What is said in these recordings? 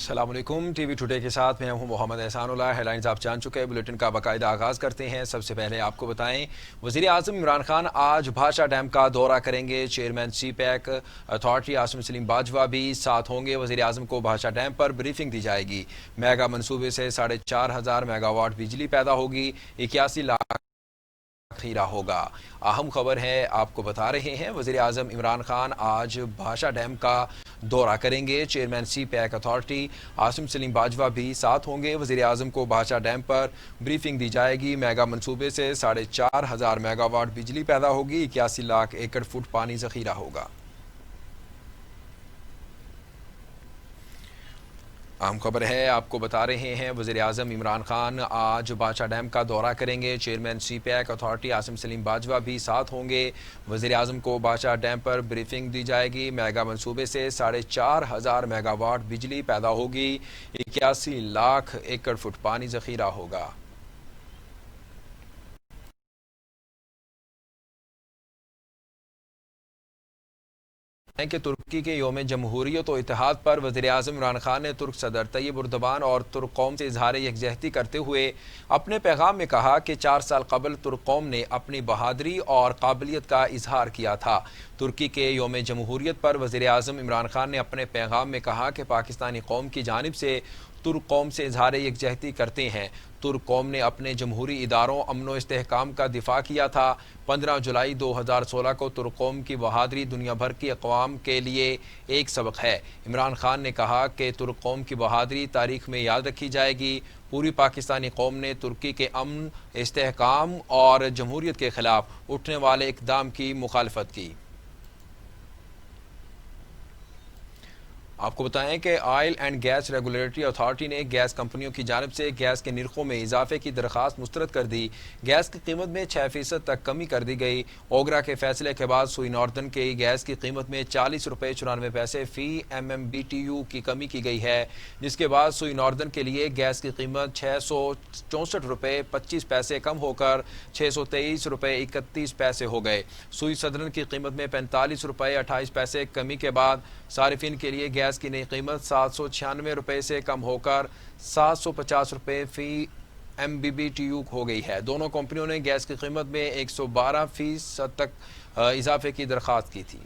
السلام علیکم، T V today کے ساتھ میں ہوں محمد احسان اللہ۔ ہیڈ لائنز آپ جان چکے ہیں، بلیٹن کا باقاعدہ آغاز کرتے ہیں۔ سب سے پہلے آپ کو بتائیں، وزیر اعظم عمران خان آج بھاشا ڈیم کا دورہ کریں گے۔ Chairman CPEC authority Asim Saleem Bajwa بھی ساتھ ہوں گے۔ وزیر اعظم کو بھاشا ڈیم پر بریفنگ دی جائے گی۔ میگا منصوبے سے 4,500 میگا واٹ بجلی پیدا ہوگی، 81 لاکھ خیرہ ہوگا۔ اہم خبر ہے، آپ کو بتا رہے ہیں، وزیر اعظم عمران خان آج بھاشا ڈیم کا دورہ کریں گے۔ Chairman CPEC authority Asim Saleem Bajwa بھی ساتھ ہوں گے۔ وزیر اعظم کو بھاشا ڈیم پر بریفنگ دی جائے گی۔ میگا منصوبے سے 4,500 میگا واٹ بجلی پیدا ہوگی، 81 لاکھ ایکڑ فٹ پانی ذخیرہ ہوگا۔ اہم خبر ہے، آپ کو بتا رہے ہیں، وزیر اعظم عمران خان آج بھاشا ڈیم کا دورہ کریں گے۔ Chairman CPEC authority Asim Saleem Bajwa بھی ساتھ ہوں گے۔ وزیر اعظم کو بھاشا ڈیم پر بریفنگ دی جائے گی۔ میگا منصوبے سے 4,500 میگا واٹ بجلی پیدا ہوگی، 81 لاکھ ایکڑ فٹ پانی ذخیرہ ہوگا۔ کہ ترکی کے یوم جمہوریت و اتحاد پر وزیر اعظم عمران خان نے ترک صدر طیب اردوان اور ترک قوم سے اظہار یکجہتی کرتے ہوئے اپنے پیغام میں کہا کہ 4 سال قبل ترک قوم نے اپنی بہادری اور قابلیت کا اظہار کیا تھا۔ ترکی کے یوم جمہوریت پر وزیر اعظم عمران خان نے اپنے پیغام میں کہا کہ پاکستانی قوم کی جانب سے ترک قوم سے اظہار یکجہتی کرتے ہیں۔ ترک قوم نے اپنے جمہوری اداروں، امن و استحکام کا دفاع کیا تھا۔ 15 جولائی 2016 کو ترک قوم کی بہادری دنیا بھر کی اقوام کے لیے ایک سبق ہے۔ عمران خان نے کہا کہ ترک قوم کی بہادری تاریخ میں یاد رکھی جائے گی۔ پوری پاکستانی قوم نے ترکی کے امن، استحکام اور جمہوریت کے خلاف اٹھنے والے اقدام کی مخالفت کی۔ آپ کو بتائیں کہ oil and gas regulatory authority نے گیس کمپنیوں کی جانب سے گیس کے نرخوں میں اضافے کی درخواست مسترد کر دی۔ گیس کی قیمت میں 6% تک کمی کر دی گئی۔ اوگرا کے فیصلے کے بعد سوئی ناردرن کے گیس کی قیمت میں 40 روپے 94 پیسے فی MMBTU کی کمی کی گئی ہے، جس کے بعد سوئی ناردرن کے لیے گیس کی قیمت 664 روپے 25 پیسے کم ہو کر 623 روپے 31 پیسے ہو گئے۔ سوئی سدرن کی قیمت میں 45 روپے 28 پیسے کمی کے بعد صارفین کے لیے گیس کی نئی قیمت 796 روپے سے کم ہو کر 750 روپے فی MMBTU ہو گئی ہے۔ دونوں کمپنیوں نے گیس کی قیمت میں 112% تک اضافے کی درخواست کی تھی۔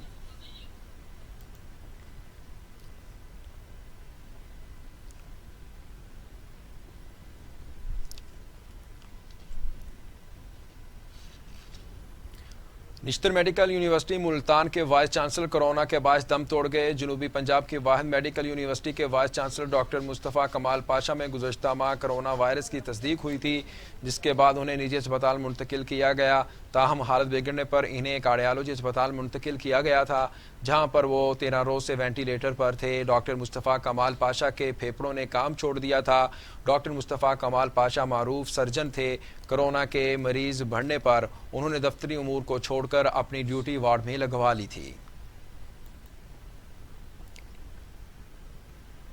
نشتر میڈیکل یونیورسٹی ملتان کے وائس چانسلر کورونا کے باعث دم توڑ گئے۔ جنوبی پنجاب کی واحد میڈیکل یونیورسٹی کے وائس چانسلر ڈاکٹر مصطفیٰ کمال پاشا میں گزشتہ ماہ کرونا وائرس کی تصدیق ہوئی تھی، جس کے بعد انہیں نجی اسپتال منتقل کیا گیا۔ تاہم حالت بگڑنے پر انہیں کارڈیالوجی اسپتال منتقل کیا گیا تھا، جہاں پر وہ 13 روز سے وینٹیلیٹر پر تھے۔ ڈاکٹر مصطفیٰ کمال پاشا کے پھیپھڑوں نے کام چھوڑ دیا تھا۔ ڈاکٹر مصطفیٰ کمال پاشا معروف سرجن تھے۔ کرونا کے مریض بڑھنے پر انہوں نے دفتری امور کو چھوڑ کر اپنی ڈیوٹی وارڈ میں لگوا لی تھی۔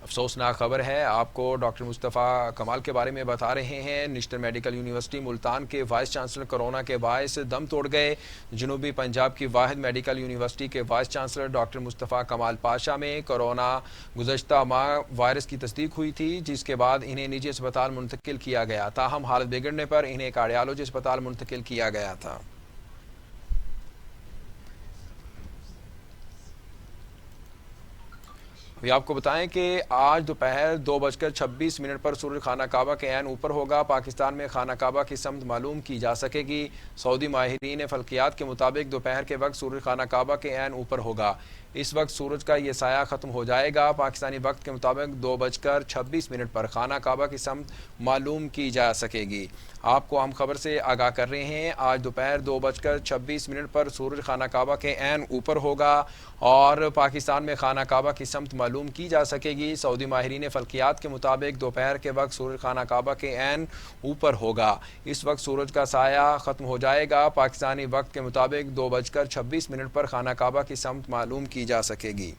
افسوسناک خبر ہے، آپ کو ڈاکٹر مصطفیٰ کمال کے بارے میں بتا رہے ہیں۔ نشتر میڈیکل یونیورسٹی ملتان کے وائس چانسلر کورونا کے باعث دم توڑ گئے۔ جنوبی پنجاب کی واحد میڈیکل یونیورسٹی کے وائس چانسلر ڈاکٹر مصطفیٰ کمال پاشا میں کورونا گزشتہ ماہ وائرس کی تصدیق ہوئی تھی، جس کے بعد انہیں نجی اسپتال منتقل کیا گیا۔ تاہم حالت بگڑنے پر انہیں کارڈیالوجی اسپتال منتقل کیا گیا تھا۔ ابھی آپ کو بتائیں کہ آج دوپہر 2:26 پر سورج خانہ کعبہ کے عین اوپر ہوگا۔ پاکستان میں خانہ کعبہ کی سمت معلوم کی جا سکے گی۔ سعودی ماہرین فلکیات کے مطابق دوپہر کے وقت سورج خانہ کعبہ کے عین اوپر ہوگا۔ اس وقت سورج کا یہ سایہ ختم ہو جائے گا۔ پاکستانی وقت کے مطابق 2:26 پر خانہ کعبہ کی سمت معلوم کی جا سکے گی۔ آپ کو ہم خبر سے آگاہ کر رہے ہیں، آج دوپہر 2:26 پر سورج خانہ کعبہ کے عین اوپر ہوگا اور پاکستان میں خانہ کعبہ کی سمت معلوم کی جا سکے گی۔ سعودی ماہرین فلکیات کے مطابق دوپہر کے وقت سورج خانہ کعبہ کے عین اوپر ہوگا۔ اس وقت سورج کا سایہ ختم ہو جائے گا۔ پاکستانی وقت کے مطابق 2:26 پر خانہ کعبہ کی سمت معلوم کی جا سکے گی۔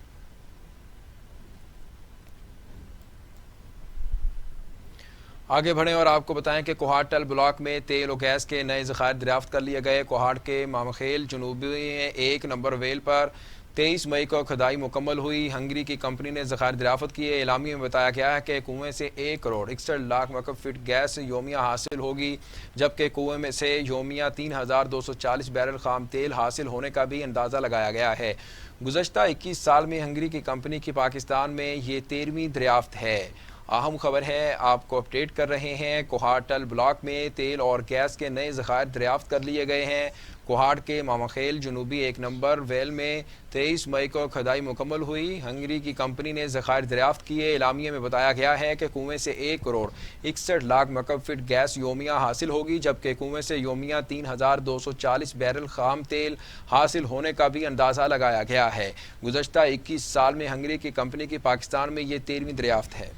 آگے بڑھیں اور آپ کو بتائیں کہ کوہاٹ ٹل بلاک میں تیل و گیس کے نئے ذخائر دریافت کر لیے گئے۔ کوہاٹ کے مامخیل جنوبی 1 نمبر ویل پر 23 मई को खुदाई मुकम्मल हुई। हंगरी की कंपनी ने ज़खायर दरियाफ्त किए। एलामिया में बताया गया है कि कुएं से 1 करोड़ 61 लाख मकब फीट गैस योमिया हासिल होगी, जबकि कुएं में से योमिया 3,240 बैरल खाम तेल हासिल होने का भी अंदाज़ा लगाया गया है। गुज़श्ता 21 साल में हंगरी की कंपनी की पाकिस्तान में ये 13वीं दरियाफ्त है। अहम खबर है, आपको अपडेट कर रहे हैं। कोहाटल ब्लॉक में तेल और गैस के नए ज़खायर दरियाफ्त कर लिए गए हैं। कोहाट के मामाखेल जनूबी 1 नंबर वेल में 23 मई को खुदाई मुकम्मल हुई। हंगरी की कंपनी ने ज़खायर दरियाफ्त किए। एलामिया में बताया गया है कि कुएं से 1 करोड़ 61 लाख मकब फीट गैस योमिया हासिल होगी, जबकि कुएं से योमिया 3,240 बैरल खाम तेल हासिल होने का भी अंदाज़ा लगाया गया है। गुज़श्ता 21 साल में हंगरी की कंपनी की पाकिस्तान में ये 13वीं दरियाफ्त है।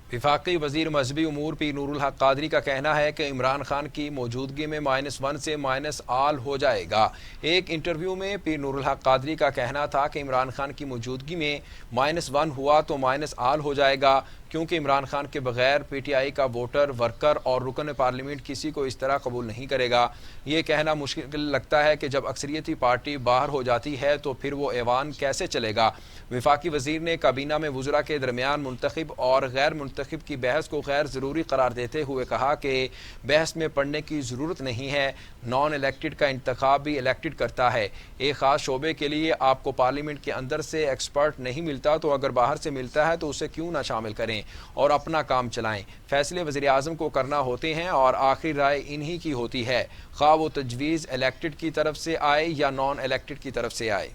वफाकी वज़ीर मजहबी उमूर पीर नूरुल हक कादरी का कहना है कि इमरान खान की मौजूदगी में -1 से -आल हो जाएगा। एक इंटरव्यू में पीर नूरुल हक कादरी का कहना था कि इमरान खान की मौजूदगी में -1 हुआ तो -आल हो जाएगा, क्योंकि इमरान खान के बगैर PTI का वोटर, वर्कर और रुकन पार्लियामेंट किसी को इस तरह कबूल नहीं करेगा। ये कहना मुश्किल लगता है कि जब अक्सरियती पार्टी बाहर हो जाती है तो फिर वो ऐवान कैसे चलेगा। वफाकी वज़ीर ने काबीना में वज़रा के दरमियान मुंतखब और गैर मुंतखब की बहस को गैर ज़रूरी करार देते हुए कहा कि बहस में पढ़ने की ज़रूरत नहीं है। नॉन इलेक्टेड का इंतखाब भी इलेक्टेड करता है। एक ख़ास शोबे के लिए आपको पार्लियामेंट के अंदर से एक्सपर्ट नहीं मिलता तो अगर बाहर से मिलता है तो उसे क्यों ना शामिल करें और अपना काम चलाएं। फैसले वज़ीर आज़म को करना होते हैं और आखिरी राय इन्हीं की होती है, ख्वाह वो तजवीज़ इलेक्टेड की तरफ से आए या नॉन इलेक्टेड की तरफ से आए।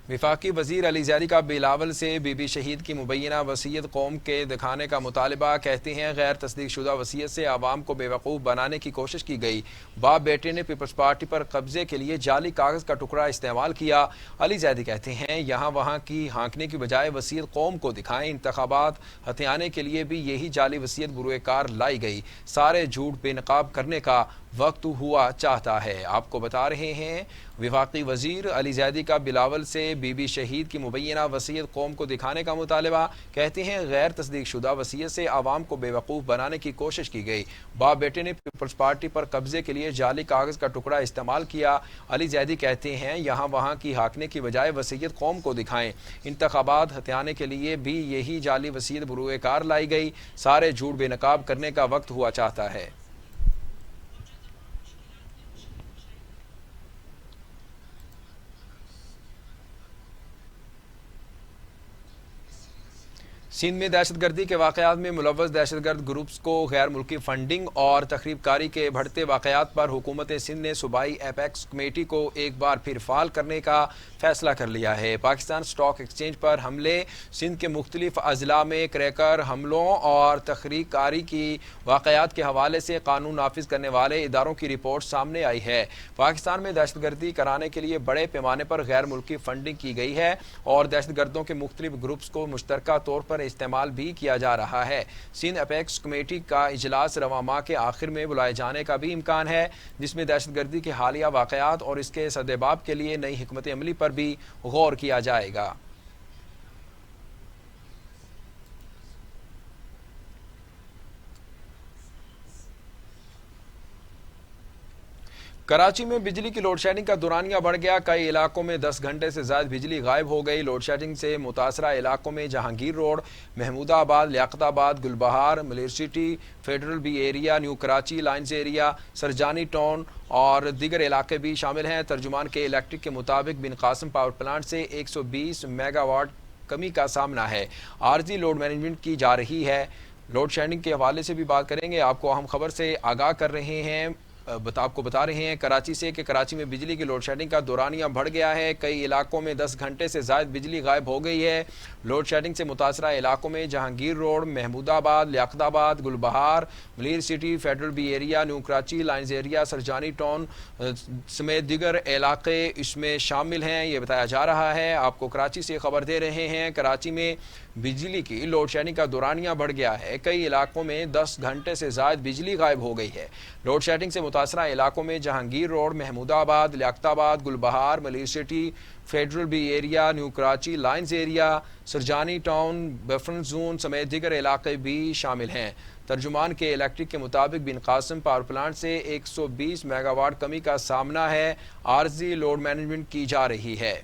वफाकी वज़ीर अली ज़ैदी का बिलावल से बीबी शहीद की मुबैना वसीयत कौम के दिखाने का मुतालबा। कहते हैं गैर तस्दीक शुदा वसीयत से आवाम को बेवकूफ़ बनाने की कोशिश की गई। बाप बेटे ने पीपल्स पार्टी पर कब्जे के लिए जाली कागज़ का टुकड़ा इस्तेमाल किया। अली ज़ैदी कहते हैं यहाँ वहाँ की हाँकने की बजाय वसीयत कौम को दिखाएं। इंतखाबात हथियाने के लिए भी यही जाली वसीयत बुरुए कार लाई गई। सारे झूठ बेनकाब करने का वक्त हुआ चाहता है। आपको बता रहे हैं वफाकी वज़ीर अली ज़ैदी का बिलावल से बीबी शहीद की मुबैना वसीयत कौम को दिखाने का मुतालबा। कहते हैं गैर तस्दीक शुदा वसीयत से आवाम को बेवकूफ़ बनाने की कोशिश की गई। बाप बेटे ने पीपल्स पार्टी पर कब्जे के लिए जाली कागज़ का टुकड़ा इस्तेमाल किया। अली ज़ैदी कहते हैं यहाँ वहाँ की हाँकने की बजाय वसीयत कौम को दिखाएं। इंतखाबात हथियाने के लिए भी यही जाली वसीयत बुरुए कार लाई गई। सारे झूठ बेनकाब करने का वक्त हुआ चाहता है। सिंध में दहशतगर्दी के वाक़यात में मुलव्वस दहशतगर्द ग्रुप्स को गैर मुल्की फंडिंग और तखरीबकारी के बढ़ते वाक़यात पर हुकूमत सिंध ने सूबाई एपेक्स कमेटी को एक बार फिर फ़ाल करने का फ़ैसला कर लिया है। पाकिस्तान स्टॉक एक्सचेंज पर हमले, सिंध के मुख्तलिफ अजला में क्रैकर हमलों और तखरीबकारी की वाक़यात के हवाले से कानून नाफिज करने वाले इदारों की रिपोर्ट सामने आई है। पाकिस्तान में दहशतगर्दी कराने के लिए बड़े पैमाने पर गैर मुल्की फंडिंग की गई है और दहशतगर्दों के मुख्तलिफ ग्रुप्स को मुश्तरका तौर पर इस्तेमाल भी किया जा रहा है। सिंध अपेक्स कमेटी का इजलास रवां माह के आखिर में बुलाए जाने का भी इम्कान है, जिसमें दहशतगर्दी के हालिया वाक़यात और इसके सद्देबाब के लिए नई हिकमत अमली पर भी गौर किया जाएगा। कराची में बिजली की लोड शेडिंग का दुरानिया बढ़ गया। कई इलाकों में 10 घंटे से ज़्यादा बिजली गायब हो गई। लोड शेडिंग से मुतासरा इलाकों में Jahangir Road, Mahmoodabad, Liaquatabad, Gulbahar, Malir City, Federal B Area, New Karachi Lines Area, Surjani Town और दीगर इलाके भी शामिल हैं। तर्जुमान के इलेक्ट्रिक के मुताबिक बिन कासिम पावर प्लांट से 120 मेगावाट कमी का सामना है। आर्जी लोड मैनेजमेंट की जा रही है। लोड शेडिंग के हवाले से भी बात करेंगे। आपको अहम खबर से आगाह कर रहे हैं, आपको बता रहे हैं कराची से कि कराची में बिजली की लोड शेडिंग का दौरानिया बढ़ गया है। कई इलाकों में 10 घंटे से ज़्यादा बिजली गायब हो गई है। लोड शेडिंग से मुतासरा इलाकों में Jahangir Road, Mahmoodabad, Liaquatabad, Gulbahar, Malir City, Federal B Area, New Karachi Lines Area, Surjani Town समेत दीगर इलाके इसमें शामिल हैं, ये बताया जा रहा है। आपको कराची से खबर दे रहे हैं, कराची में बिजली की लोड शेडिंग का दौरानिया बढ़ गया है। कई इलाकों में 10 घंटे से ज़ायद बिजली गायब हो गई है। लोड शेडिंग से मुतासरा इलाकों में Jahangir Road, Mahmoodabad, Liaquatabad, Gulbahar, Malir City, Federal B Area, New Karachi, Lines Area, Surjani Town, Buffer Zone समेत दीगर इलाके भी शामिल हैं। तर्जुमान के इलेक्ट्रिक के मुताबिक बिन कासिम पावर प्लांट से 120 मेगावाट कमी का सामना है। आरजी लोड मैनेजमेंट की जा रही है।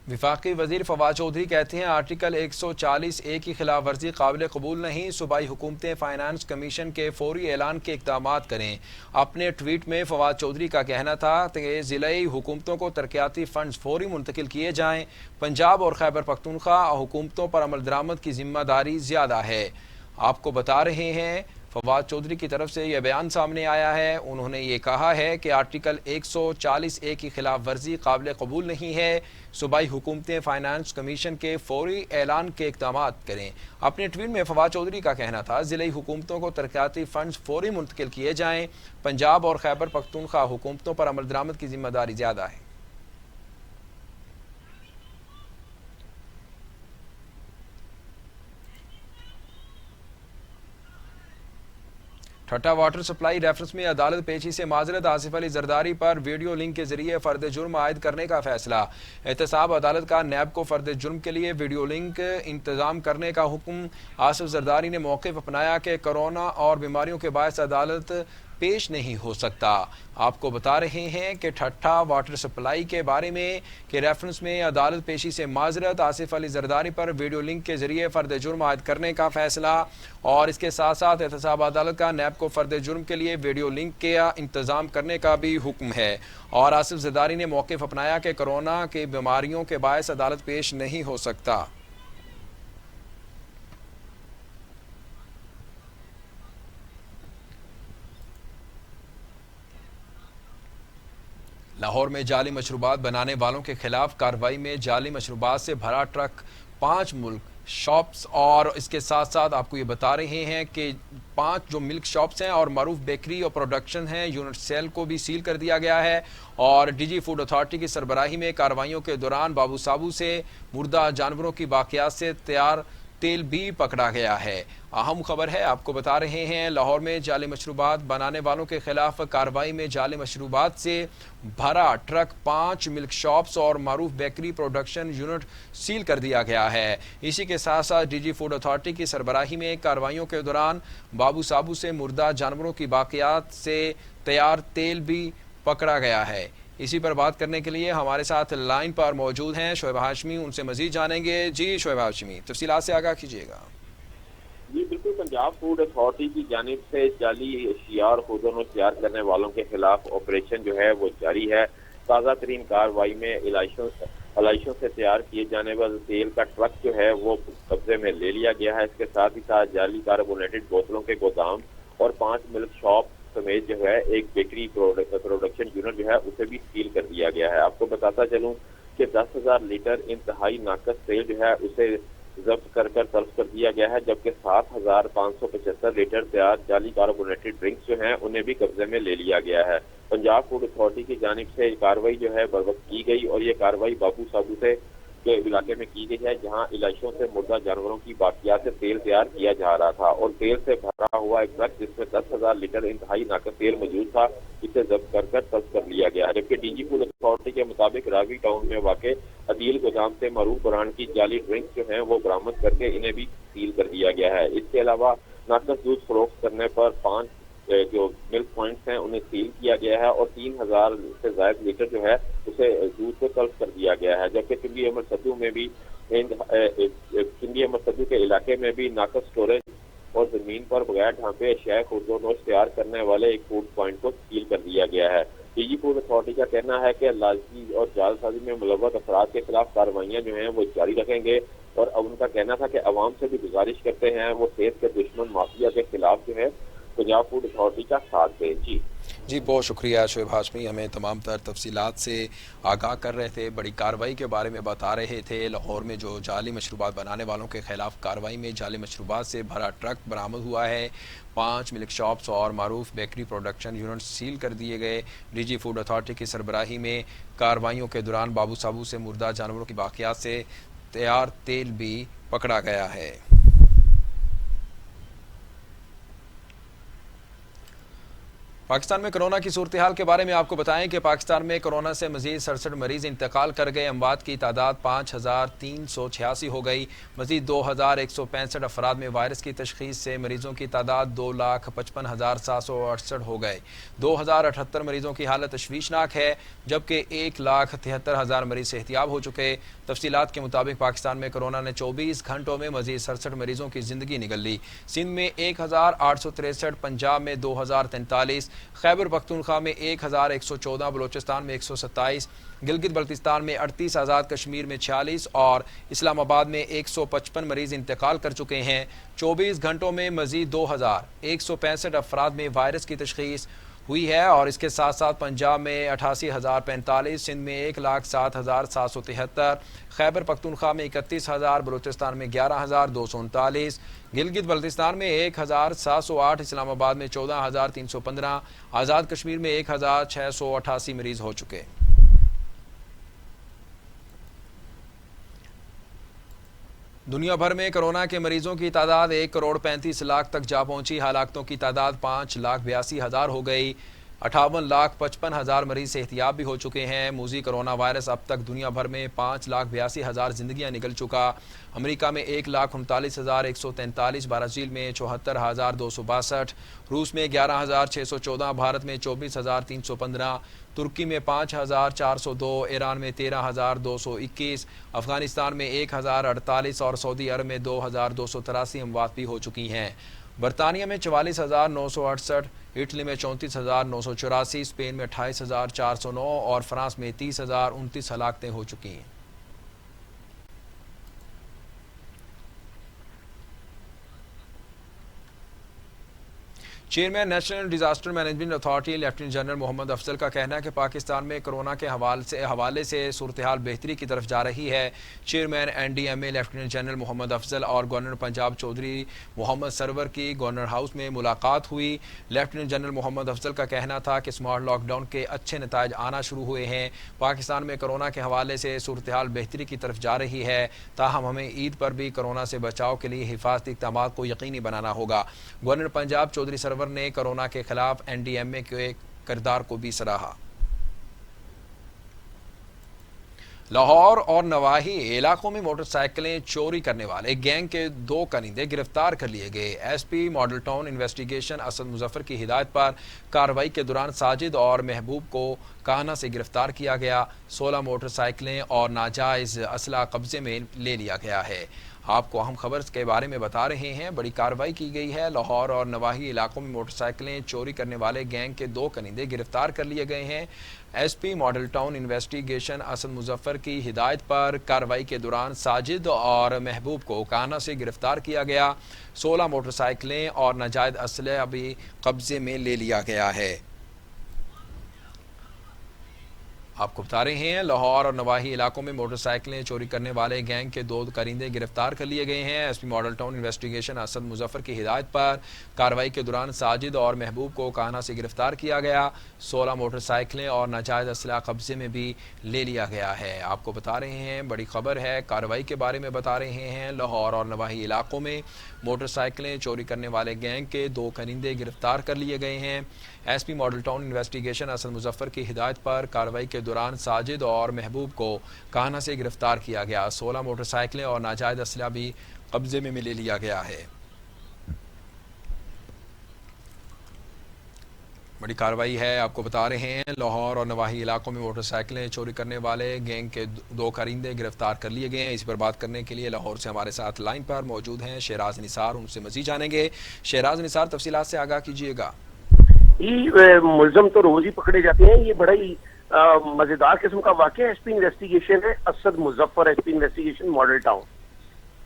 वफाकी वजीर फवाद चौधरी कहते हैं आर्टिकल 140A की खिलाफ वर्जी काबिल कबूल नहीं। सूबाई हुकूमतें फाइनेंस कमीशन के फौरी ऐलान के इक़दाम करें। अपने ट्वीट में फवाद चौधरी का कहना था कि ज़िलाई हुकूमतों को तरक्याती फ़ंड्स फौरी मुंतकिल किए जाएँ। पंजाब और खैबर पख्तूनख्वा हुकूमतों पर अमल दरामद की जिम्मेदारी ज़्यादा है। आपको बता रहे हैं फवाद चौधरी की तरफ से यह बयान सामने आया है। उन्होंने ये कहा है कि आर्टिकल 140A की खिलाफ वर्जी काबिल कबूल नहीं है। सूबाई हुकूमतें फाइनेंस कमीशन के फौरी ऐलान के इक़दाम करें। अपने ट्वीट में फवाद चौधरी का कहना था ज़िलाई हुकूमतों को तरक्याती फ़ंड्स फौरी मुंतकिल किए जाएँ। पंजाब और खैबर पख्तूनख्वा हुकूमतों पर अमल दरामद की जिम्मेदारी ज़्यादा है। ठट्टा वाटर सप्लाई रेफरेंस में अदालत पेशी से माजरत। आसिफ अली जरदारी पर वीडियो लिंक के जरिए फर्द जुर्म आयद करने का फैसला। एहतसाब अदालत का नैब को फर्द जुर्म के लिए वीडियो लिंक इंतजाम करने का हुक्म। आसिफ जरदारी ने मौक़िफ़ अपनाया कि कोरोना और बीमारियों के बायस अदालत पेश नहीं हो सकता। आपको बता रहे हैं कि ठट्टा वाटर सप्लाई के बारे में कि रेफरेंस में अदालत पेशी से माजरत। आसिफ अली जरदारी पर वीडियो लिंक के जरिए फर्द जुर्म आयद करने का फैसला और इसके साथ साथ एहतसाब अदालत का नैब को फर्द जुर्म के लिए वीडियो लिंक के इंतजाम करने का भी हुक्म है। और आसिफ जरदारी ने मौक़िफ़ अपनाया कि कोरोना की बीमारियों के बायस अदालत पेश नहीं हो सकता। लाहौर में जाली मशरूबात बनाने वालों के खिलाफ कार्रवाई में जाली मशरूबात से भरा ट्रक 5 मुल्क शॉप्स और इसके साथ साथ आपको ये बता रहे हैं कि 5 जो मिल्क शॉप्स हैं और मरूफ बेकरी और प्रोडक्शन हैं यूनिट सेल को भी सील कर दिया गया है। और डीजी फूड अथॉरिटी की सरबराही में कार्रवाइयों के दौरान बाबू साबू से मुर्दा जानवरों की बाकियात से तैयार तेल भी पकड़ा गया है। अहम खबर है, आपको बता रहे हैं लाहौर में जाली मशरूबात बनाने वालों के खिलाफ कार्रवाई में जाली मशरूबात से भरा ट्रक 5 मिल्क शॉप्स और मारूफ बेकरी प्रोडक्शन यूनिट सील कर दिया गया है। इसी के साथ साथ डीजी फूड अथॉरिटी की सरबराही में कार्रवाइयों के दौरान बाबू साबू से मुर्दा जानवरों की बाकियात से तैयार तेल भी पकड़ा गया है। इसी पर बात करने के लिए हमारे साथ लाइन पर मौजूद हैं शोएब हाशमी, उनसे मजीद जानेंगे। जी शोएब हाशमी, तफसीलात से आगाह कीजिएगा। जी बिल्कुल, पंजाब फूड अथॉरिटी की जानिब से जाली अशिया और खुदोनों तैयार करने वालों के खिलाफ ऑपरेशन जो है वो जारी है। ताज़ा तरीन कार्रवाई में इलाइशों से तैयार किए जाने वाले तेल का ट्रक जो है वो कब्जे में ले लिया गया है। इसके साथ ही साथ जाली कार्बोनेटेड बोतलों के गोदाम और 5 मिल्क शॉप समेत जो है एक बेकरी प्रोडक्शन यूनिट जो है उसे भी सील कर दिया गया है। आपको बताता चलूं कि 10,000 लीटर इंतहाई नाकस तेल जो है उसे जब्त कर तलब कर दिया गया है, जबकि 7,575 लीटर तैयार जाली कार्बोनेटेड ड्रिंक्स जो हैं उन्हें भी कब्जे में ले लिया गया है। पंजाब फूड अथॉरिटी की जानिब से कार्रवाई जो है बर वक्त की गई और ये कार्रवाई बाबू साबू से के इलाके में की गई है, जहां इलाइशों से मुर्दा जानवरों की बाकियात से तेल तैयार किया जा रहा था और तेल से भरा हुआ एक ट्रक जिसमें 10,000 लीटर इंतहाई नाकस तेल मौजूद था, इसे जब्त कर तलब कर लिया गया। जबकि डीजी फूड अथॉरिटी के मुताबिक रावी टाउन में वाक़ अदील गोदाम से मरूफ ब्रांड की जाली ड्रिंक्स जो है वो बरामद करके इन्हें भी सील कर दिया गया है। इसके अलावा नाकस दूध फरोख्त करने पर 5 जो मिल्क पॉइंट्स हैं उन्हें सील किया गया है और 3,000 से ज्यादा लीटर जो है उसे दूध को तलब कर दिया गया है। जबकि चिंडी अहमद सद्दू में भी चिंडी अहमद सद्दू के इलाके में भी नाकस स्टोरेज और जमीन पर बगैर ढांपे अशिया खुर्दोनोश तैयार करने वाले एक फूड पॉइंट को सील कर दिया गया है। डीजी फूड अथॉरिटी का कहना है कि लालची और जालसाजी में मुलव्वस अफराद के खिलाफ कार्रवाइयाँ जो हैं वो जारी रखेंगे और अब उनका कहना था कि अवाम से भी गुजारिश करते हैं वो सेहत के दुश्मन माफिया के खिलाफ जो है पंजाब फूड अथॉरिटी का साथ दें। जी बहुत शुक्रिया शोएब हाशमी, हमें तमाम तर तफसीलात से आगाह कर रहे थे, बड़ी कार्रवाई के बारे में बता रहे थे। लाहौर में जो जाली मशरूबात बनाने वालों के खिलाफ कार्रवाई में जाली मशरूबात से भरा ट्रक बरामद हुआ है। 5 मिल्क शॉप्स और मारूफ बेकरी प्रोडक्शन यूनिट सील कर दिए गए। डीजी फूड अथॉरिटी की सरबराही में कार्रवाइयों के दौरान बाबू साबू से मुर्दा जानवरों की बाकियात से तैयार तेल भी पकड़ा गया है। पाकिस्तान में कोरोना की सूरत हाल के बारे में आपको बताएं कि पाकिस्तान में कोरोना से मजीद 67 मरीज इंतकाल कर गए। अमवात की तादाद 5386 हो गई। मजीद 2165 अफराद में वायरस की तशखीस से मरीजों की तादाद 2,55,768 हो गए। 2078 मरीजों की हालत तशवीशनाक है, जबकि 1,73,000 मरीज सेहतियाब हो चुके। तफसीलात के मुताबिक पाकिस्तान में कोरोना ने 24 घंटों में मजीद 67 मरीजों की जिंदगी निगल ली। सिंध में 1,863, पंजाब में 2,043, खैबर पख्तूनख्वा में 1,114, बलोचिस्तान में 127, गिलगित बल्तिस्तान में 38, आज़ाद कश्मीर में 46 और इस्लामाबाद में 155 मरीज इंतकाल कर चुके हैं। 24 घंटों में मजीद 2,165 अफराद में वायरस की तशखीस हुई है और इसके साथ साथ पंजाब में 88,045, सिंध में 1,07,773, खैबर पख्तूनख्वा में 31,000, बलूचिस्तान में 11,239, गिलगित बल्तिस्तान में 1,708, इस्लामाबाद में 14,315, आज़ाद कश्मीर में 1,688 मरीज हो चुके। दुनिया भर में कोरोना के मरीजों की तादाद 1,35,00,000 तक जा पहुंची। हलाकतों की तादाद 5,82,000 हो गई। 58,55,000 मरीज सेहतियाब भी हो चुके हैं। मूजी कोरोना वायरस अब तक दुनिया भर में 5,82,000 जिंदगियां निकल चुका। अमेरिका में 1,39,143, ब्राज़ील में 74,262, रूस में 11,614, भारत में 24,315, तुर्की में 5,402, ईरान में 13,221, अफगानिस्तान में 1,048 और सऊदी अरब में 2,283 अमवात भी हो चुकी हैं। बरतानिया में 44,968, इटली में 34,984, स्पेन में 28,409 और फ्रांस में 30,029 हलाकतें हो चुकी हैं। Chairman national disaster management authority lieutenant general Mohammad Afzal का कहना है कि पाकिस्तान में कोरोना के हवाले से सूरत हाल बेहतरी की तरफ जा रही है। Chairman NDMA lieutenant general Mohammad Afzal और गवर्नर पंजाब चौधरी मोहम्मद सरवर की गवर्नर हाउस में मुलाकात हुई। लेफ्टिनेंट जनरल मोहम्मद अफजल का कहना था कि स्मार्ट लॉकडाउन के अच्छे नताइज आना शुरू हुए हैं। पाकिस्तान में कोरोना के हवाले से सूरत हाल बेहतरी की तरफ जा रही है, ताहम हमें ईद पर भी कोरोना से बचाव के लिए हिफाजती इक़दाम को यकीनी बनाना होगा। गवर्नर पंजाब चौधरी सरवर ने कोरोना के खिलाफ NDMA के किरदार को भी सराहा। लाहौर और नवाही इलाकों में मोटरसाइकिलें चोरी करने वाले गैंग के 2 कनीदे गिरफ्तार कर लिए गए। SP model town investigation Asad Muzaffar की हिदायत पर कार्रवाई के दौरान साजिद और महबूब को काहना से गिरफ्तार किया गया। 16 मोटरसाइकिलें और नाजायज असला कब्जे में ले लिया गया है। आपको अहम खबर के बारे में बता रहे हैं, बड़ी कार्रवाई की गई है। लाहौर और नवाही इलाकों में मोटरसाइकिलें चोरी करने वाले गैंग के 2 कनीदे गिरफ्तार कर लिए गए हैं। SP model town investigation Asad Muzaffar की हिदायत पर कार्रवाई के दौरान साजिद और महबूब को काहना से गिरफ्तार किया गया। 16 मोटरसाइकिलें और नाजायज असला भी कब्जे में ले लिया गया है। आपको बता रहे हैं, लाहौर और नवाही इलाकों में मोटरसाइकिलें चोरी करने वाले गैंग के 2 करींदे गिरफ्तार कर लिए गए हैं। SP model town investigation Asad Muzaffar की हिदायत पर कार्रवाई के दौरान साजिद और महबूब को काहना से गिरफ्तार किया गया। 16 मोटरसाइकिलें और नाजायज असला कब्जे में भी ले लिया गया है। आपको बता रहे हैं, बड़ी खबर है, कार्रवाई के बारे में बता रहे हैं। लाहौर और नवाही इलाकों में मोटरसाइकिलें चोरी करने वाले गैंग के 2 करींदे गिरफ्तार कर लिए गए हैं। SP model town investigation Asad Muzaffar की हिदायत पर कार्रवाई के दौरान साजिद और महबूब को काहना से गिरफ्तार किया गया। 16 मोटरसाइकिलें और नाजायज असला भी कब्जे में ले लिया गया है। बड़ी कार्रवाई है, आपको बता रहे हैं। लाहौर और नवाही इलाकों में मोटरसाइकिलें चोरी करने वाले गैंग के 2 करींदे गिरफ्तार कर लिए गए हैं। इस पर बात करने के लिए लाहौर से हमारे साथ लाइन पर मौजूद हैं शहराज निसार, उनसे मजीद जानेंगे। शहराज निसार, तफसीलात से आगाह कीजिएगा। ये मुलजम तो रोज ही पकड़े जाते हैं, ये बड़ा ही मजेदार किस्म का वाकया SP इन्वेस्टिगेशन है Asad Muzaffar, SP investigation model town.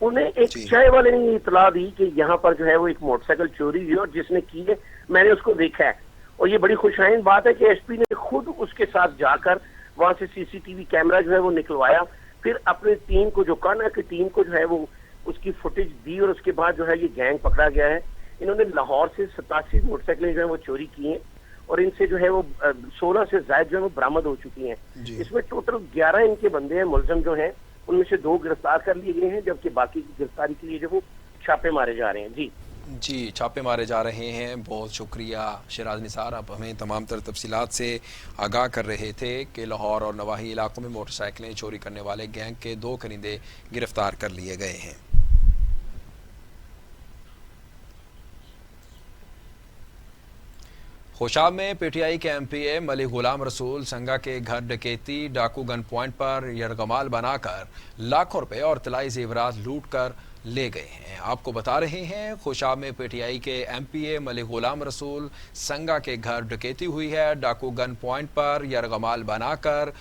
उन्हें एक जी चाय वाले ने इतला दी कि यहाँ पर जो है वो एक मोटरसाइकिल चोरी हुई है और जिसने की है मैंने उसको देखा है। और ये बड़ी खुशाइन बात है कि एसपी ने खुद उसके साथ जाकर वहां से सीसीटीवी कैमरा जो है वो निकलवाया, फिर अपनी टीम को, जो काना की टीम को जो है वो उसकी फुटेज दी और उसके बाद जो है ये गैंग पकड़ा गया है। इन्होंने लाहौर से 87 मोटरसाइकिलें जो है वो चोरी की हैं और इनसे जो है वो 16 से ज्यादा जो है वो बरामद हो चुकी हैं। जी इसमें टोटल 11 इनके बंदे हैं, मुलजम जो हैं उनमें से 2 गिरफ्तार कर लिए गए हैं, जबकि बाकी की गिरफ्तारी के लिए जो वो छापे मारे जा रहे हैं। जी जी, छापे मारे जा रहे हैं। बहुत शुक्रिया शिराज निसार, आप हमें तमाम तर तफसीलात से आगाह कर रहे थे कि लाहौर और नवाही इलाकों में मोटरसाइकिलें चोरी करने वाले गैंग के 2 करिंदे गिरफ्तार कर लिए गए हैं। खोशाब में पीटीआई के एमपीए मलिक गुलाम रसूल संगा के घर डकैती, डाकू गन पॉइंट पर यरगमाल बनाकर लाखों रुपए और तलाई जेवरात लूट कर ले गए हैं। आपको बता रहे हैं, खोशाब में पीटीआई के एमपीए मलिक गुलाम रसूल संगा के घर डकैती हुई है। डाकू गन पॉइंट पर यरगमाल बनाकर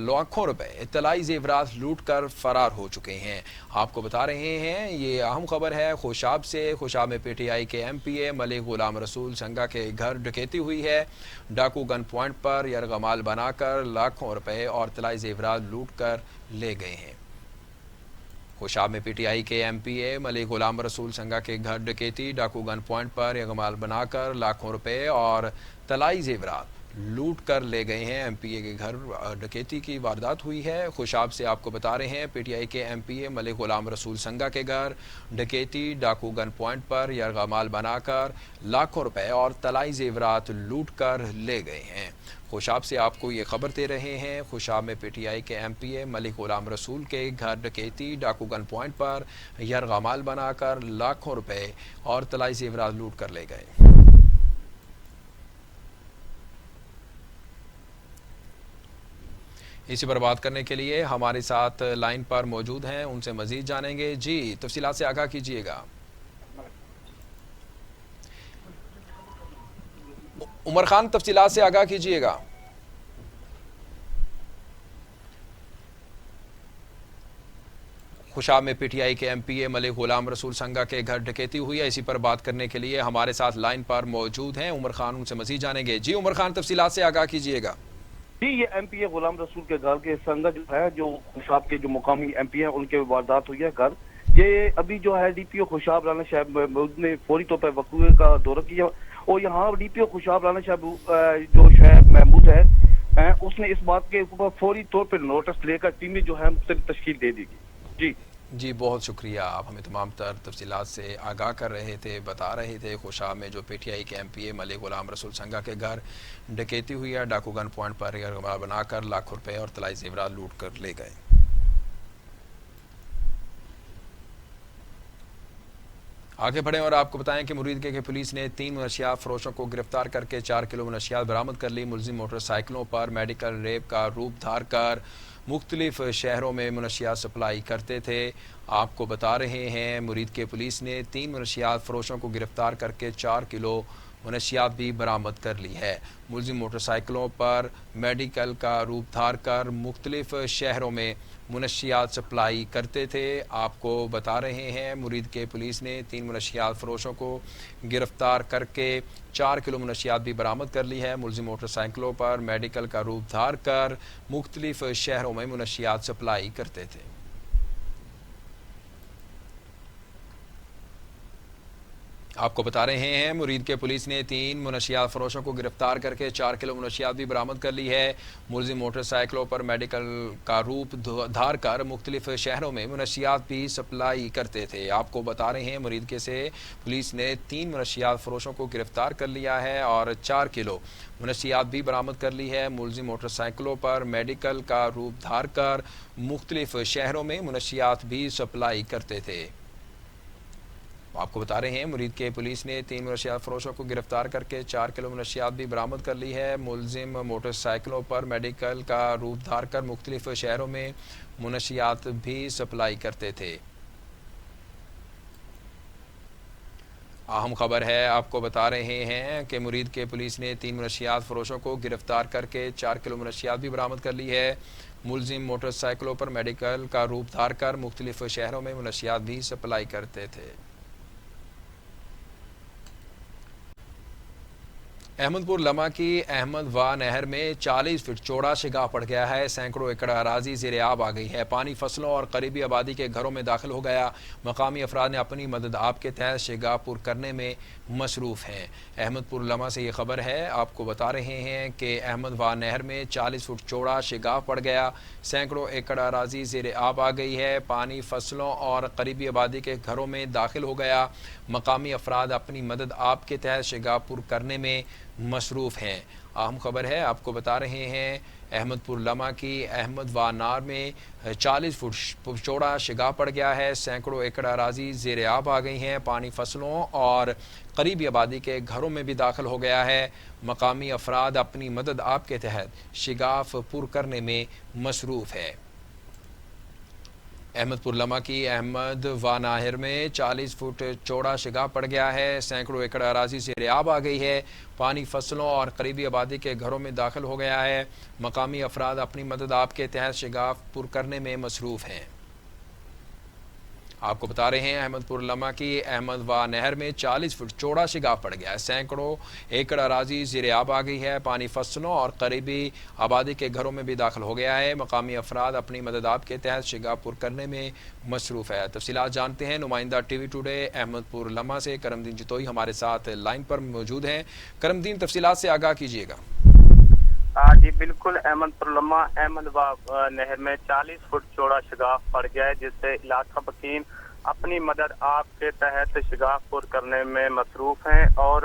लाखों रुपए तलाई जेवरात लूट कर फरार हो चुके हैं। आपको बता रहे हैं, ये अहम खबर है खोशाब से। खोशाब में पीटीआई के एमपीए मलिक गुलाम रसूल संगा के घर डकैती हुई है। डाकू गन पॉइंट पर यरगमाल बनाकर लाखों रुपए और तलाई जेवरात लूट कर ले गए हैं। खोशाब में पीटीआई के एमपीए मलिक गुलाम रसूल संगा के घर डकैती, डाकू गन पॉइंट पर यरगमाल बनाकर लाखों रुपए और तलाई जेवरात लूट कर ले गए हैं। एमपीए के घर डकैती की वारदात हुई है। खुशाब से आपको बता रहे हैं, पीटीआई के एमपीए मलिक गुलाम रसूल संगा के घर डकैती, डाकू गन पॉइंट पर यरगमाल बनाकर लाखों रुपए और तलाई जेवरात लूट कर ले गए हैं। खुशाब से आपको ये खबर दे रहे हैं, खुशाब में पीटीआई के एमपीए मलिक गुलाम रसूल के घर डकैती, डाकू गन पॉइंट पर यरगमाल बनाकर लाखों रुपए और तलाई जेवरात लूट कर ले गए। इसी पर बात करने के लिए हमारे साथ लाइन पर मौजूद हैं, उनसे मजीद जानेंगे। जी, तफसीलात से आगाह कीजिएगा। उमर खान, तफसीलात से आगाह कीजिएगा। खुशाब में पीटीआई के एमपीए मलिक गुलाम रसूल संगा के घर डकैती हुई है। इसी पर बात करने के लिए हमारे साथ लाइन पर मौजूद हैं उमर खान, उनसे मजीद जानेंगे। जी उमर खान, तफसीलात से आगाह कीजिएगा। जी, ये एमपीए गुलाम रसूल के घर के संगा जो है, जो खुशाब के जो मुकामी एमपी हैं उनके वारदात हुई है घर। ये अभी जो है डीपीओ खुशाब राना साहब ने फौरी तौर पर वक़ूए का दौरा किया और यहाँ डीपीओ खुशाब राना साहब जो शहर महमूद है उसने इस बात के ऊपर फौरी तौर पर नोटिस लेकर टीमें जो है मुख्तलिफ तश्कील दे देगी। जी बहुत शुक्रिया, आप हमें तमाम तर तफसीलात से आगाह कर रहे थे, बता रहे थे। खुशाब में जो पीटीआई के एमपीए मलिक गुलाम रसूल संगा के घर डकैती हुई है, डाकू गन पॉइंट पर यरगमाल बनाकर लाखों रुपए और तलाई जेवरात लूट कर ले गए। आगे बढ़ें और आपको बताएं कि मुरीदके की पुलिस ने 3 मनशियात फरोशों को गिरफ्तार करके 4 किलो मनशियात बरामद कर ली। मुलजिम मोटरसाइकिलों पर मेडिकल रेप का रूप धार कर मुख्तलिफ शहरों में मनशियात सप्लाई करते थे। आपको बता रहे हैं, मुरीदके पुलिस ने 3 मनशियात फरोशों को गिरफ्तार करके 4 किलो मनशियात भी बरामद कर ली है। मुलजिम मोटरसाइकिलों पर मेडिकल का रूप धार कर मुख्तलिफ शहरों में मनशियात सप्लाई करते थे। आपको बता रहे हैं, मुरीद के पुलिस ने 3 मनशियात फरोशों को गिरफ्तार करके 4 किलो मनशियात भी बरामद कर ली है। मुलजिम मोटरसाइकिलों पर मेडिकल का रूप धार कर मुख्तलिफ शहरों में मनशियात सप्लाई करते थे। आपको बता रहे हैं, मुरीद के पुलिस ने 3 मनशियात फरोशों को गिरफ्तार करके 4 किलो मनशियात भी बरामद कर ली है। मुलजिम मोटरसाइकिलों पर मेडिकल का रूप धार कर मुख्तलिफ शहरों में मनशियात भी सप्लाई करते थे। आपको बता रहे हैं, मुरीद के से पुलिस ने 3 मनशियात फरोशों को गिरफ्तार कर लिया है और 4 किलो मनशियात भी बरामद कर ली है। मुलजिम मोटरसाइकिलों पर मेडिकल का रूप धार कर मुख्तलिफ शहरों में मनशियात भी सप्लाई करते थे। आपको बता रहे हैं, मुरीद के पुलिस ने 3 मनशियात फरोशों को गिरफ्तार करके 4 किलो मनशियात भी बरामद कर ली है। मुलजिम मोटरसाइकिलों पर मेडिकल का रूप धार कर मुख्तलिफ शहरों में मनशियात भी सप्लाई करते थे। अहम खबर है, आपको बता रहे हैं कि मुरीद के पुलिस ने 3 मनशियात फरोशों को गिरफ्तार करके 4 किलो मनशियात भी बरामद कर ली है। ملزم موٹر سائیکلوں پر میڈیکل کا روپ دھار کر مختلف شہروں میں منشیات بھی سپلائی کرتے تھے۔ احمد پور لمح کی احمد وا نہر میں 40 فٹ چوڑا شگاف پڑ گیا ہے، سینکڑوں ایکڑ اراضی زیر آب آ گئی ہے، پانی فصلوں اور قریبی آبادی کے گھروں میں داخل ہو گیا، مقامی افراد نے اپنی مدد آپ کے تحت شگاف پر کرنے میں مصروف ہیں۔ احمد پور لمح سے یہ خبر ہے، آپ کو بتا رہے ہیں کہ احمد وا نہر میں 40 فٹ چوڑا شگاف پڑ گیا، سینکڑوں ایکڑ اراضی زیر آب آ گئی ہے، پانی فصلوں اور قریبی آبادی کے گھروں میں داخل ہو گیا، مقامی افراد اپنی مدد آپ کے تحت شگاف پر کرنے میں مصروف ہیں۔ اہم خبر ہے، آپ کو بتا رہے ہیں، احمد پور لمح کی احمد وا نہر میں 40 فٹ چوڑا شگاف پڑ گیا ہے، سینکڑوں ایکڑ اراضی زیر آب آ گئی ہیں، پانی فصلوں اور قریبی آبادی کے گھروں میں بھی داخل ہو گیا ہے، مقامی افراد اپنی مدد آپ کے تحت شگاف پر کرنے میں مصروف ہے۔ احمد پور لمح کی احمد وا نہر میں 40 فٹ چوڑا شگاف پڑ گیا ہے، سینکڑوں ایکڑ اراضی زیر آب آ گئی ہے، پانی فصلوں اور قریبی آبادی کے گھروں میں داخل ہو گیا ہے، مقامی افراد اپنی مدد آپ کے تحت شگاف پر کرنے میں مصروف ہیں۔ آپ کو بتا رہے ہیں، احمد پور لمح کی احمد وا نہر میں 40 فٹ چوڑا شگاف پڑ گیا ہے، سینکڑوں ایکڑ اراضی زیر آب آ گئی ہے، پانی فصلوں اور قریبی آبادی کے گھروں میں بھی داخل ہو گیا ہے، مقامی افراد اپنی مدد آپ کے تحت شگاف پر کرنے میں مصروف ہے۔ تفصیلات جانتے ہیں نمائندہ ٹی وی ٹوڈے احمد پور لمح سے کرم دین جتوئی ہمارے ساتھ لائن پر موجود ہیں۔ کرم دین، تفصیلات سے آگاہ کیجیے گا۔ جی بالکل، احمد پور لمح احمد وا نہر میں 40 فٹ چوڑا شگاف پڑ گیا ہے، جس سے علاقہ بکین اپنی مدد آپ کے تحت شگاف پر کرنے میں مصروف ہیں، اور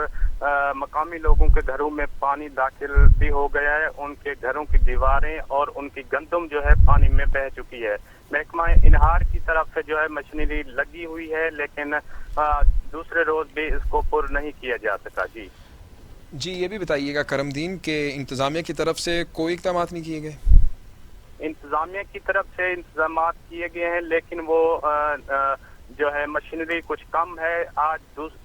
مقامی لوگوں کے گھروں میں پانی داخل بھی ہو گیا ہے، ان کے گھروں کی دیواریں اور ان کی گندم جو ہے پانی میں بہہ چکی ہے۔ محکمہ انہار کی طرف سے جو ہے مشینری لگی ہوئی ہے، لیکن دوسرے روز بھی اس کو پر نہیں کیا جا سکا۔ جی یہ بھی بتائیے گا کرم دین کہ انتظامیہ کی طرف سے کوئی اقدامات نہیں کیے گئے؟ انتظامیہ کی طرف سے انتظامات کیے گئے ہیں، لیکن وہ جو ہے مشینری کچھ کم ہے۔ آج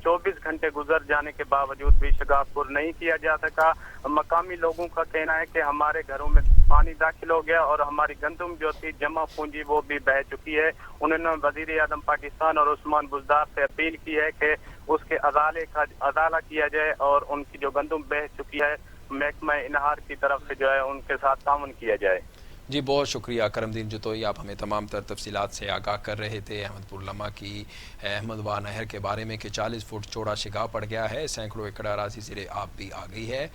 24 گھنٹے گزر جانے کے باوجود بھی شگاف پر نہیں کیا جا سکا۔ مقامی لوگوں کا کہنا ہے کہ ہمارے گھروں میں پانی داخل ہو گیا اور ہماری گندم جو تھی جمع پونجی وہ بھی بہہ چکی ہے۔ انہوں نے وزیر اعظم پاکستان اور عثمان بزدار سے اپیل کی ہے کہ اس کے ازالہ کیا جائے اور ان کی جو گندم بہہ چکی ہے محکمہ انہار کی طرف سے جو ہے ان کے ساتھ تعاون کیا جائے۔ جی بہت شکریہ کرم دین جتوئی، آپ ہمیں تمام تر تفصیلات سے آگاہ کر رہے تھے احمد پور لمح کی احمد وا نہر کے بارے میں کہ 40 فٹ چوڑا شگاف پڑ گیا ہے، سینکڑوں ایکڑ اراضی زیر آب بھی آ گئی ہے۔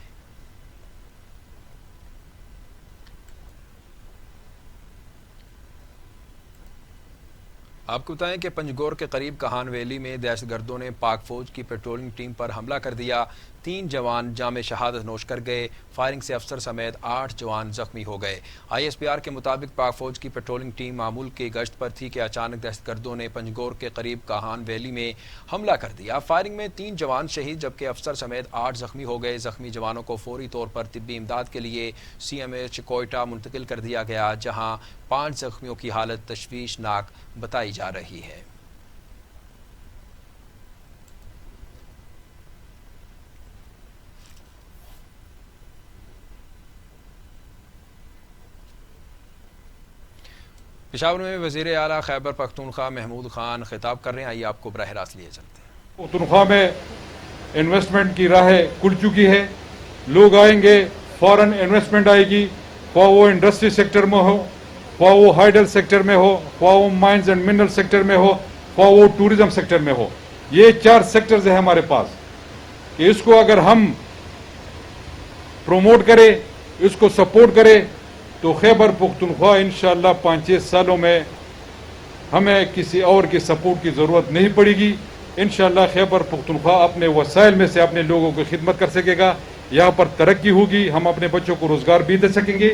آپ کو بتائیں کہ پنجگور کے قریب کہان ویلی میں دہشت گردوں نے پاک فوج کی پیٹرولنگ ٹیم پر حملہ کر دیا، 3 جوان جام شہادت نوش کر گئے، فائرنگ سے افسر سمیت 8 جوان زخمی ہو گئے۔ ISPR کے مطابق پاک فوج کی پیٹرولنگ ٹیم معمول کی گشت پر تھی کہ اچانک دہشت گردوں نے پنجگور کے قریب کہان ویلی میں حملہ کر دیا۔ فائرنگ میں 3 جوان شہید جبکہ افسر سمیت 8 زخمی ہو گئے۔ زخمی جوانوں کو فوری طور پر طبی امداد کے لیے CMH کوئٹہ منتقل کر دیا گیا، جہاں 5 زخمیوں کی حالت تشویشناک بتائی جا رہی ہے۔ پشاور میں وزیر اعلیٰ خیبر پختونخوا محمود خان خطاب کر رہے ہیں، آئیے آپ کو براہ راست لیے چلتے ہیں۔ پختونخوا میں انویسٹمنٹ کی راہیں کھل چکی ہے، لوگ آئیں گے، فورن انویسٹمنٹ آئے گی، خواہ وہ انڈسٹری سیکٹر میں ہو، خواہ وہ ہائیڈل سیکٹر میں ہو، خواہ وہ مائنز اینڈ منرل سیکٹر میں ہو، خواہ وہ ٹوریزم سیکٹر میں ہو۔ یہ 4 سیکٹرز ہیں ہمارے پاس کہ اس کو اگر ہم پروموٹ کریں، اس کو سپورٹ کریں تو خیبر پختونخوا انشاءاللہ 5-6 سالوں میں ہمیں کسی اور کی سپورٹ کی ضرورت نہیں پڑے گی۔ انشاءاللہ خیبر پختونخوا اپنے وسائل میں سے اپنے لوگوں کی خدمت کر سکے گا، یہاں پر ترقی ہوگی، ہم اپنے بچوں کو روزگار بھی دے سکیں گے،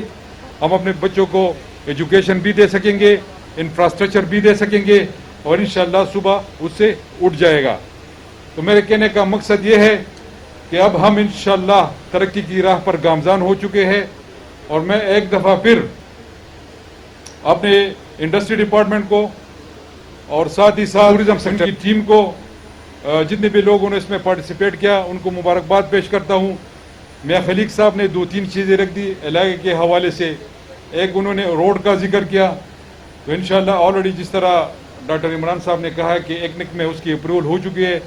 ہم اپنے بچوں کو ایجوکیشن بھی دے سکیں گے، انفراسٹرکچر بھی دے سکیں گے، اور انشاءاللہ صبح اس سے اٹھ جائے گا۔ تو میرے کہنے کا مقصد یہ ہے کہ اب ہم انشاءاللہ ترقی کی راہ پر گامزن ہو چکے ہیں، اور میں ایک دفعہ پھر اپنے انڈسٹری ڈپارٹمنٹ کو اور ساتھ ہی ساتھ ٹورزم سیکٹر کی ٹیم کو، جتنے بھی لوگوں نے اس میں پارٹیسپیٹ کیا، ان کو مبارکباد پیش کرتا ہوں۔ میاں خلیق صاحب نے 2-3 چیزیں رکھ دی علاقے کے حوالے سے एक उन्होंने रोड का जिक्र किया, तो इंशाल्लाह ऑलरेडी जिस तरह डॉक्टर इमरान साहब ने कहा कि एकनिक में उसकी अप्रूवल हो चुकी है,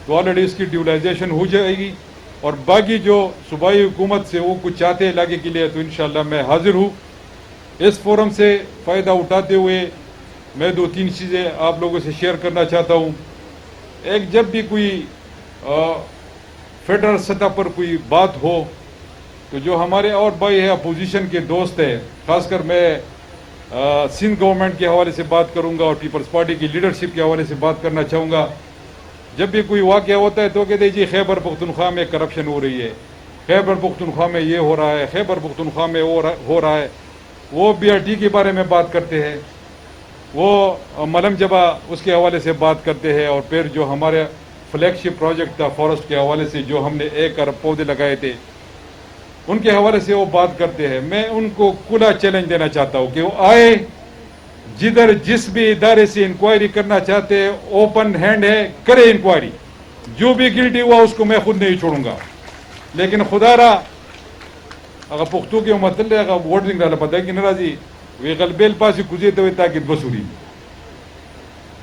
तो ऑलरेडी इसकी ड्यूलाइजेशन हो जाएगी। और बाकी जो सूबाई हुकूमत से वो कुछ चाहते हैं इलाके के लिए, तो इंशाल्लाह मैं हाजिर हूँ। इस फोरम से फ़ायदा उठाते हुए मैं 2-3 चीज़ें आप लोगों से शेयर करना चाहता हूँ। एक, जब भी कोई फेडरल सतह पर कोई बात हो, तो जो हमारे और भाई है अपोजिशन के दोस्त है, खासकर मैं सिंध गवर्नमेंट के हवाले से बात करूंगा और पीपल्स पार्टी की लीडरशिप के हवाले से बात करना चाहूँगा। जब भी कोई वाक़या होता है तो कहते हैं जी खैबर पख्तूनख्वा में करप्शन हो रही है, खैबर पख्तूनख्वा में ये हो रहा है, खैबर पख्तूनख्वा में हो रहा है। वो BRT के बारे में बात करते हैं, वो मलम जबा उसके हवाले से बात करते हैं, और फिर जो हमारे फ्लैगशिप प्रोजेक्ट था फॉरेस्ट के हवाले से जो हमने 1 अरब पौधे लगाए थे, उनके हवाले से वो बात करते हैं। मैं उनको खुला चैलेंज देना चाहता हूँ कि वो आए, जिधर जिस भी इदारे से इंक्वायरी करना चाहते हैं ओपन हैंड है, करे इंक्वायरी। जो भी गिल्टी हुआ उसको मैं खुद नहीं छोड़ूंगा। लेकिन खुदारा अगर पुख्तू के मतलब अगर वोटिंग डाला पता है कि नाराजी वे गलबेल पास गुजे तो ताकि बसूरी,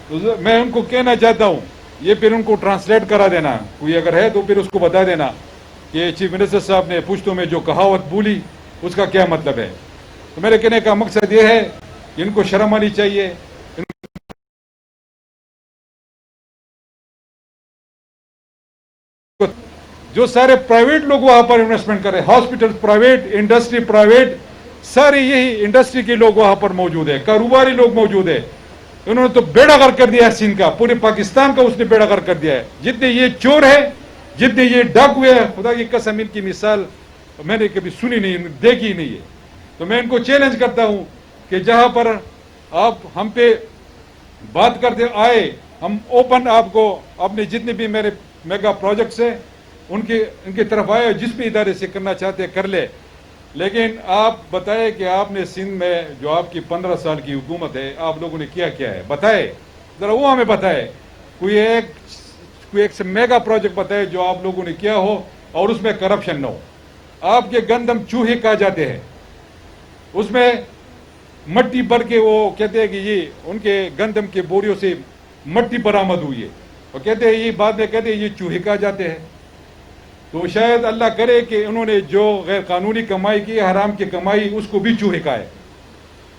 तो मैं उनको कहना चाहता हूँ, ये फिर उनको ट्रांसलेट करा देना, कोई अगर है तो फिर उसको बता देना कि चीफ मिनिस्टर साहब ने पुश्तों में जो कहावत बोली उसका क्या मतलब है। तो मेरे कहने का मकसद ये है कि इनको शर्म आनी चाहिए। जो सारे प्राइवेट लोग वहां पर इन्वेस्टमेंट कर रहे हैं, हॉस्पिटल प्राइवेट, इंडस्ट्री प्राइवेट, सारे यही इंडस्ट्री के लोग वहां पर मौजूद है, कारोबारी लोग मौजूद है। उन्होंने तो बेड़ागर कर दिया है सिंध का, पूरे पाकिस्तान का उसने बेड़ागर कर दिया है। जितने ये चोर है, जितने ये डाकू है, खुदा की कसम इनकी मिसाल मैंने कभी सुनी नहीं, देखी ही नहीं है। तो मैं इनको चैलेंज करता हूं कि जहां पर आप हम पे बात करते आए, हम ओपन आपको अपने जितने भी मेरे मेगा प्रोजेक्ट्स हैं उनकी तरफ आए, जिस भी इदारे से करना चाहते कर ले। लेकिन आप बताएं कि आपने सिंध में जो आपकी 15 साल की हुकूमत है, आप लोगों ने किया क्या है, बताए जरा, वो हमें बताए। कोई एक मेगा प्रोजेक्ट बताए जो आप लोगों ने किया हो और उसमें करप्शन न हो। आपके गंदम चूहे कहा जाते हैं, उसमें मट्टी भर के वो कहते हैं कि ये उनके गंदम के बोरियों से मट्टी बरामद हुई है, और कहते हैं ये बाद में कहते हैं ये चूहे कहा जाते हैं। तो शायद अल्लाह करे कि उन्होंने जो गैर कानूनी कमाई की, हराम की कमाई, उसको भी चूहे का है।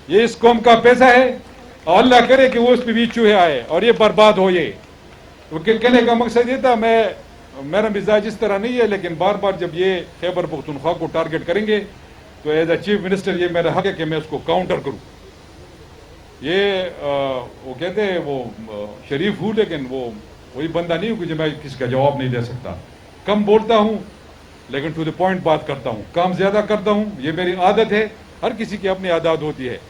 ये इस कौम का पैसा है और अल्लाह करे कि वो उस पर भी चूहे आए और ये बर्बाद हो। ये तो कहने का मकसद ये था, मेरा मिजाज इस तरह नहीं है, लेकिन बार बार जब ये खैबर पख्तूनख्वा को टारगेट करेंगे तो एज ए चीफ मिनिस्टर ये मेरा हक है कि मैं उसको काउंटर करूं। ये वो कहते हैं वो शरीफ हूँ, लेकिन वो वही बंदा नहीं हूँ कि मैं किसी का जवाब नहीं दे सकता। कम बोलता हूँ लेकिन टू द पॉइंट बात करता हूँ, काम ज्यादा करता हूँ, ये मेरी आदत है। हर किसी की अपनी आदत होती है,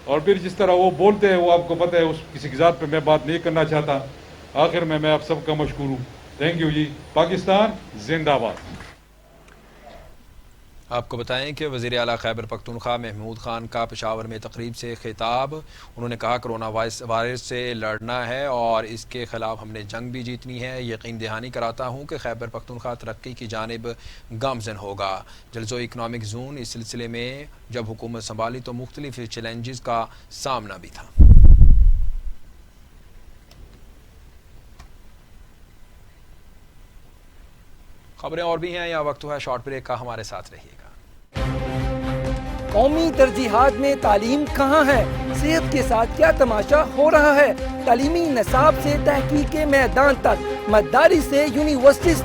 और फिर जिस तरह वो बोलते हैं वो आपको पता है, उस किसी की जात पे मैं बात नहीं करना चाहता। आखिर में मैं आप सबका मशकूर हूँ। थैंक यू जी। पाकिस्तान जिंदाबाद। आपको बताएं कि वज़ीर आला खैबर पख्तूनख्वा महमूद खान का पेशावर में तकरीब से खिताब। उन्होंने कहा कोरोना वायरस से लड़ना है और इसके खिलाफ हमने जंग भी जीतनी है। यकीन दहानी कराता हूँ कि खैबर पख्तूनख्वा तरक्की की जानिब गामज़न होगा। जल्सो इकनॉमिक जोन इस सिलसिले में जब हुकूमत संभाली तो मुख्तलिफ चैलेंजेस का सामना भी था। खबरें और भी हैं, या वक्त है शॉर्ट ब्रेक का, हमारे साथ रहिएगा। कौमी तरजीहात में तालीम कहाँ है, सेहत के साथ क्या तमाशा हो रहा है। तालीमी निसाब से तहकीक के मैदान तक, मददारी से यूनिवर्सिटीज